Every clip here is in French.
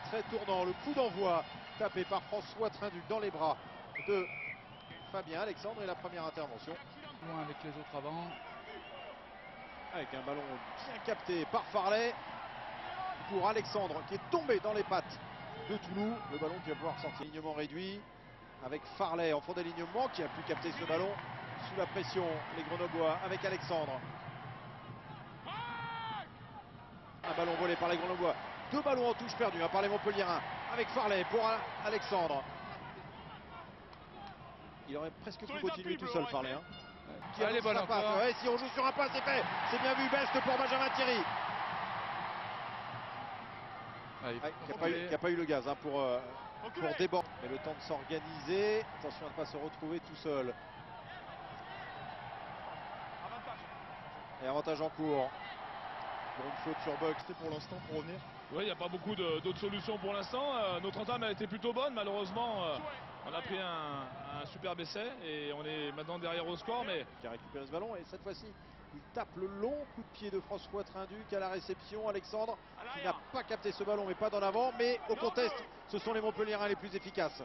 très tournant. Le coup d'envoi tapé par François Trinduc dans les bras de Fabien Alexandre et la première intervention. Loin avec les autres avant. Avec un ballon bien capté par Farley pour Alexandre qui est tombé dans les pattes de Toulouse. Le ballon qui va pouvoir sortir. Alignement réduit avec Farley en fond d'alignement qui a pu capter ce ballon sous la pression. Les Grenoblois avec Alexandre. Un ballon volé par les Grenoblois. Deux ballons en touche perdus par les Montpelliérains avec Farley pour Alexandre. Il aurait presque pu continuer tout seul, Farley. Hein. Qui Allez, bonne encore. Ouais, si on joue sur un pas, c'est fait. C'est bien vu, Best pour Benjamin Thierry. Qui n'a pas eu le gaz hein, pour déborder. Mais le temps de s'organiser. Attention à ne pas se retrouver tout seul. Et avantage en cours. Pour une faute sur Buck. C'était pour l'instant pour revenir. Oui, il n'y a pas beaucoup d'autres solutions pour l'instant. Notre entame a été plutôt bonne. Malheureusement, on a pris un superbe essai et on est maintenant derrière au score. Mais qui a récupéré ce ballon et cette fois-ci, il tape le long coup de pied de François Trinduc à la réception. Alexandre qui n'a pas capté ce ballon mais pas d'en avant. Mais au contest, ce sont les Montpelliérains les plus efficaces.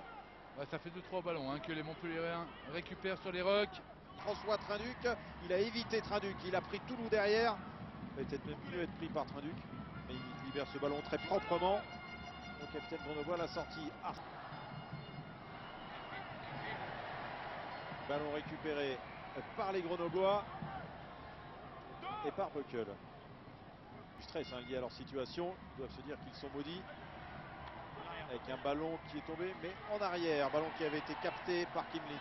Ouais, ça fait 2-3 ballons hein, que les Montpelliérains récupèrent sur les rucks. François Trinduc, il a évité Trinduc, il a pris Toulouse derrière. Il va peut-être même mieux être pris par Trinduc. Mais il libère ce ballon très proprement. Le capitaine Grenoblois l'a sorti. Ballon récupéré par les Grenoblois et par Buckel. Du stress hein, lié à leur situation. Ils doivent se dire qu'ils sont maudits. Avec un ballon qui est tombé, mais en arrière. Ballon qui avait été capté par Kim Lin.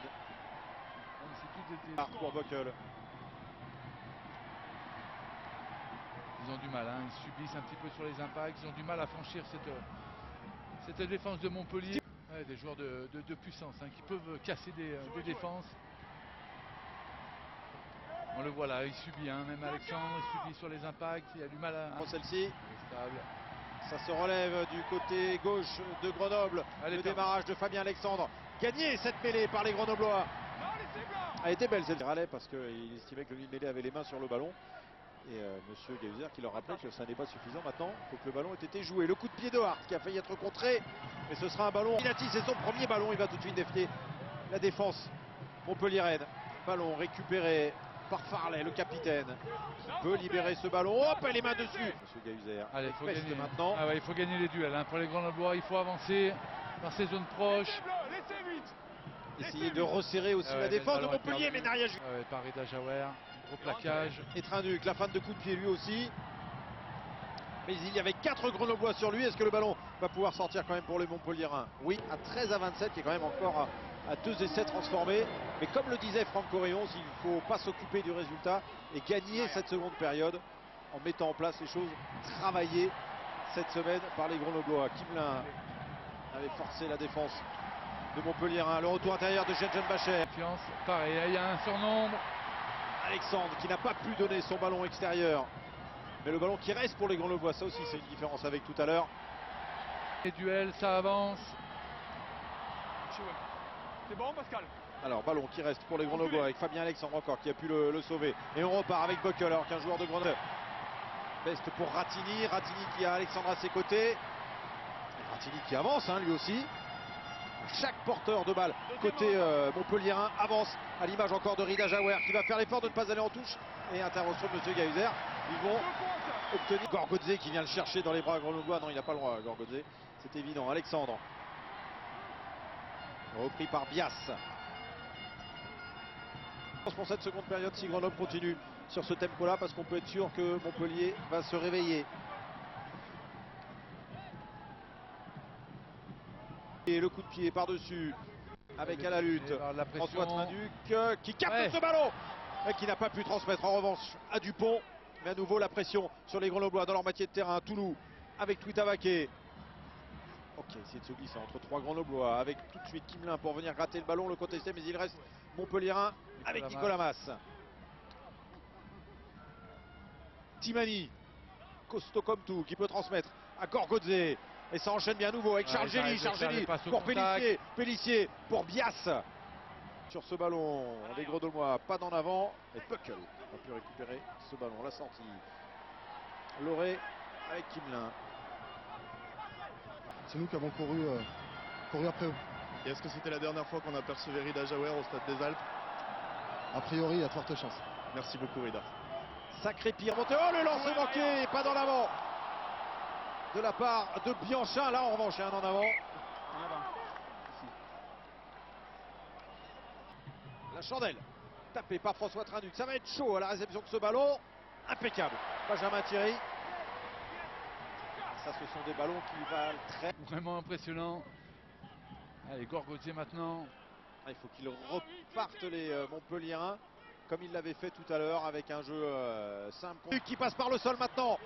Pour Buckel. Ils ont du mal, hein. Ils subissent un petit peu sur les impacts. Ils ont du mal à franchir cette défense de Montpellier. Ouais, des joueurs de puissance hein, qui peuvent casser des défenses. On le voit là, il subit, hein, même Alexandre, il subit sur les impacts, il a du mal à... Celle-ci, ça se relève du côté gauche de Grenoble. Le démarrage de Fabien Alexandre. Gagné cette mêlée par les Grenoblois. Elle était belle celle-ci. Parce qu'il estimait que le mêlée avait les mains sur le ballon. Et monsieur Gahuzer qui leur rappelait que ça n'est pas suffisant maintenant. Il faut que le ballon ait été joué. Le coup de pied de Hart qui a failli être contré. Mais ce sera un ballon. Pinati, c'est son premier ballon. Il va tout de suite défier la défense montpelliéraine. Ballon récupéré par Farley, le capitaine, qui peut libérer ce ballon. Hop, les mains dessus. Monsieur Gahuzer. Allez, il faut gagner maintenant. Ah ouais, il faut gagner les duels. Hein. Pour les Grenoblois, il faut avancer par ces zones proches. Essayer de resserrer aussi la défense de Montpellier, mais n'a rien joué. Par Rida Jawer, gros plaquage. Et Trinduc, la fin de coup de pied lui aussi. Mais il y avait 4 Grenoblois sur lui. Est-ce que le ballon va pouvoir sortir quand même pour les Montpelliérains? Oui, à 13-27, qui est quand même encore à 2 essais transformés. Mais comme le disait Franck Corréon, il ne faut pas s'occuper du résultat et gagner cette seconde période en mettant en place les choses travaillées cette semaine par les Grenoblois. Kimlin avait forcé la défense de Montpelliérain. Le retour intérieur de Jean Bacher. Pareil, il y a un surnombre. Alexandre qui n'a pas pu donner son ballon extérieur. Mais le ballon qui reste pour les Grenoblois, ça aussi c'est une différence avec tout à l'heure. Les duels, ça avance. C'est bon Pascal? Alors ballon qui reste pour les Grenoblois avec Fabien Alexandre encore qui a pu le sauver. Et on repart avec Buckel alors qu'un joueur de Grenoble. Best pour Ratini. Ratini qui a Alexandre à ses côtés. Et Ratini qui avance hein, lui aussi. Chaque porteur de balle côté montpelliérain avance à l'image encore de Rida Jawer qui va faire l'effort de ne pas aller en touche. Et intervention de monsieur Gahuzer. Ils vont obtenir Gorgodze qui vient le chercher dans les bras grenoblois. Non, il n'a pas le droit, Gorgodze. C'est évident. Alexandre. Repris par Bias. Pour cette seconde période, si Grenoble continue sur ce tempo-là, parce qu'on peut être sûr que Montpellier va se réveiller. Et le coup de pied par-dessus, avec à la lutte, François Trinduc qui capte ce ballon et qui n'a pas pu transmettre en revanche à Dupont. Mais à nouveau la pression sur les Grenoblois dans leur moitié de terrain. Toulouse avec Tuitavaké. Ok, essayer de se glisser entre 3 Grenoblois avec tout de suite Kimlin pour venir gratter le ballon, le contester, mais il reste Montpelliérain avec Nicolas Mas. Timani, costaud comme tout, qui peut transmettre à Gorgodze. Et ça enchaîne bien à nouveau avec Charles Gély pour Pélissier, Pélissier pour Bias. Sur ce ballon, les Grenoblois pas d'en avant. Et Buckel a pu récupérer ce ballon, la sortie. Loré avec Kimlin. c'est nous qui avons couru après eux. Et est-ce que c'était la dernière fois qu'on apercevait Rida Jaouer au Stade des Alpes? A priori, il y a de fortes chances. Merci beaucoup Rida. Sacré pire montée. Oh, le lancer manqué, pas dans l'avant de la part de Bianchin. Là en revanche, il y a un en avant. La chandelle tapée par François Trinduc. Ça va être chaud à la réception de ce ballon. Impeccable. Benjamin Thierry. Ça, ce sont des ballons qui valent très. Vraiment impressionnant. Allez, Gorgozier maintenant. Il faut qu'ils repartent les Montpelliérains comme ils l'avaient fait tout à l'heure avec un jeu simple. Qui passe par le sol maintenant.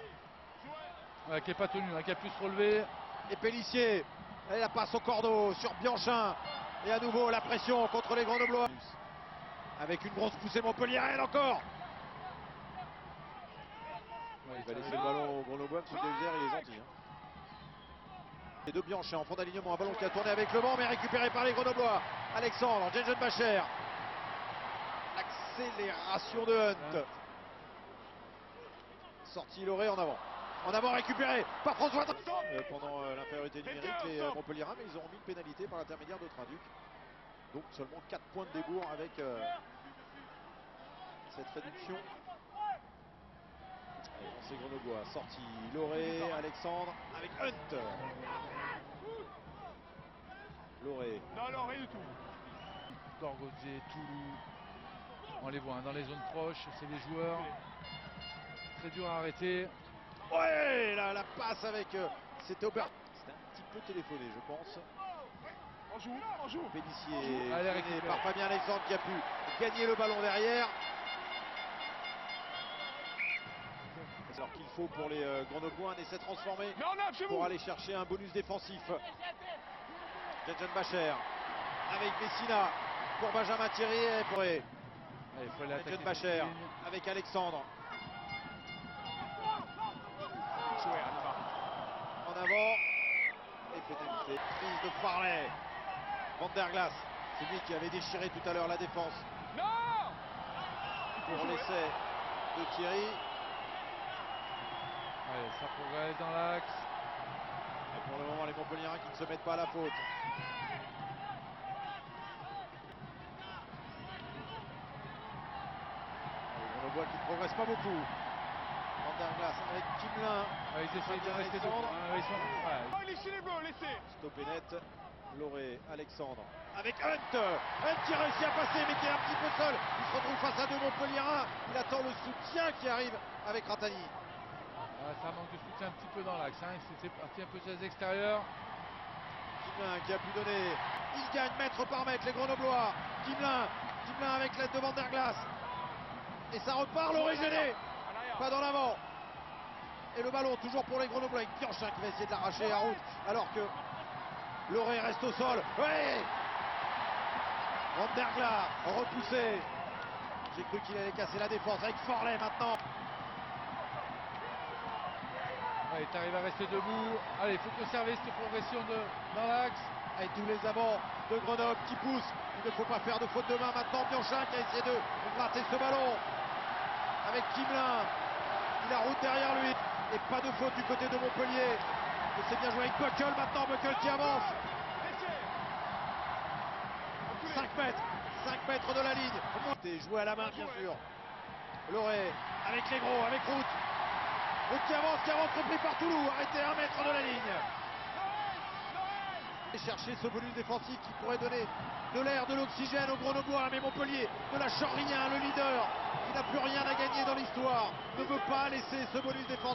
Ouais, qui n'est pas tenu, hein, qui a pu se relever. Et Pélissier. Et la passe au cordeau sur Bianchin. Et à nouveau la pression contre les Grenoblois. Avec une grosse poussée montpelliéraine encore. Ouais, il va laisser le ballon au Grenoblois. M. Devière, il est gentil. Et de Bianchin en fond d'alignement, un ballon qui a tourné avec le vent mais récupéré par les Grenoblois. Alexandre, Jenjenbacher. L'accélération de Hunt. Sortie Loré en avant. En avant récupéré par François pendant l'infériorité numérique, les Montpelliérains, mais ils ont mis une pénalité par l'intermédiaire de Trinduc. Donc seulement 4 points de débours avec cette réduction. Lancé Grenoblois, sortie Loré, Alexandre avec Hunt. Loré. Non, rien du tout. Gorgozier, Toulou. On les voit hein, dans les zones proches, c'est les joueurs. Très dur à arrêter. Ouais, la passe avec. C'était un petit peu téléphoné, je pense. On joue. Pélissier Allez, freiné par Fabien Alexandre qui a pu gagner le ballon derrière. Alors qu'il faut pour les Grenoblois un essai transformé pour aller chercher un bonus défensif. Jenjenbacher avec Messina pour Benjamin Thierry et pour Jenjenbacher avec Alexandre. En avant et pénalité. Prise de Farley. Van der Glass, c'est lui qui avait déchiré tout à l'heure la défense. Pour l'essai de Thierry. Allez, ça progresse dans l'axe. Et pour le moment, les Montpelliérains qui ne se mettent pas à la faute. On le voit qui ne progresse pas beaucoup. Van der Glass avec Kimlin. Ouais, ils essayent de rester debout. Ouais, Laissez les bleus, laissez. Stoppé net. Loré, Alexandre avec Hunt. Hunt qui réussit à passer mais qui est un petit peu seul. Il se retrouve face à deux Montpelliérains. Il attend le soutien qui arrive avec Ratani. Ouais, ça manque de soutien un petit peu dans l'axe. Hein. C'est parti un peu sur les extérieurs. Kimlin qui a pu donner. Il gagne mètre par mètre les Grenoblois. Kimlin avec l'aide de Van der Glass. Et ça repart, Loré gêné. Pas dans l'avant. Et le ballon toujours pour les Grenoblois avec Bianchin qui va essayer de l'arracher à route. Alors que Loré reste au sol. Oui. Van der Glass repoussé. J'ai cru qu'il allait casser la défense avec Farley maintenant. Ouais, il arrive à rester debout. Allez, il faut conserver cette progression dans l'axe. Et tous les avants de Grenoble qui poussent. Il ne faut pas faire de faute de main maintenant. Bianchin qui a essayé de gratter ce ballon. Avec Kimlin. Il a route derrière lui. Et pas de faute du côté de Montpellier. Et c'est bien joué avec Buckle maintenant. Buckle qui avance. 5 mètres de la ligne. Et joué à la main bien sûr. Loré avec les gros, avec Route. Route qui avance, repris par Toulou. Arrêté à 1 mètre de la ligne. Et chercher ce bonus défensif qui pourrait donner de l'air, de l'oxygène aux Grenoblois. Mais Montpellier ne lâche rien. Le leader qui n'a plus rien à gagner dans l'histoire ne veut pas laisser ce bonus défensif.